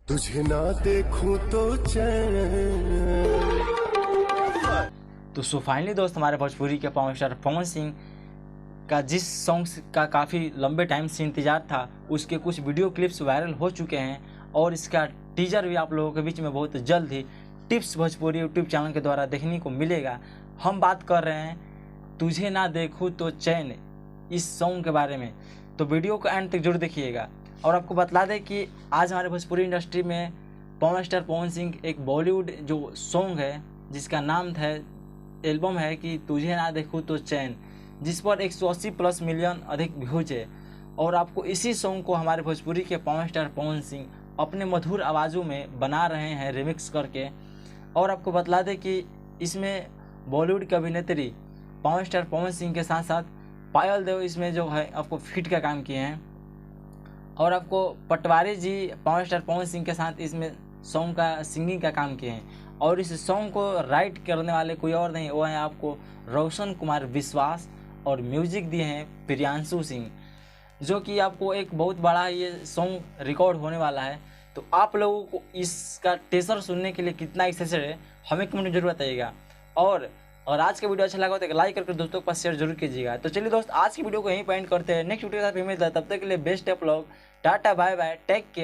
तुझे ना देखूं तो चैन। तो सो फाइनली दोस्त, हमारे भोजपुरी के पावर स्टार पवन सिंह का जिस सॉन्ग का काफ़ी लंबे टाइम से इंतज़ार था, उसके कुछ वीडियो क्लिप्स वायरल हो चुके हैं और इसका टीजर भी आप लोगों के बीच में बहुत जल्द ही टिप्स भोजपुरी यूट्यूब चैनल के द्वारा देखने को मिलेगा। हम बात कर रहे हैं तुझे ना देखूं तो चैन इस सॉन्ग के बारे में, तो वीडियो को एंड तक जरूर देखिएगा। और आपको बतला दें कि आज हमारे भोजपुरी इंडस्ट्री में पावर स्टार पवन सिंह एक बॉलीवुड जो सॉन्ग है जिसका नाम था, एल्बम है कि तुझे ना देखूं तो चैन, जिस पर 180 प्लस मिलियन अधिक व्यूज है। और आपको इसी सॉन्ग को हमारे भोजपुरी के पावर स्टार पवन सिंह अपने मधुर आवाज़ों में बना रहे हैं रिमिक्स करके। और आपको बतला दें कि इसमें बॉलीवुड की अभिनेत्री पावर स्टार पवन सिंह के साथ साथ पायल देव इसमें जो है आपको फिट का काम किए हैं। और आपको पटवारी जी पावर स्टार पवन सिंह के साथ इसमें सॉन्ग का सिंगिंग का काम किए हैं। और इस सॉन्ग को राइट करने वाले कोई और नहीं, वो है आपको रोशन कुमार विश्वास, और म्यूजिक दिए हैं प्रियांशु सिंह, जो कि आपको एक बहुत बड़ा ये सॉन्ग रिकॉर्ड होने वाला है। तो आप लोगों को इसका टीजर सुनने के लिए कितना एक्साइटेड है हमें कमेंट में जरूर बताइएगा। और आज का वीडियो अच्छा लगा तो एक लाइक करके दोस्तों के पास शेयर जरूर कीजिएगा। तो चलिए दोस्त, आज की वीडियो को यहीं पे एंड करते हैं। नेक्स्ट वीडियो के साथ फिर मिलता है, तब तक के लिए best of luck, tata bye bye, take care.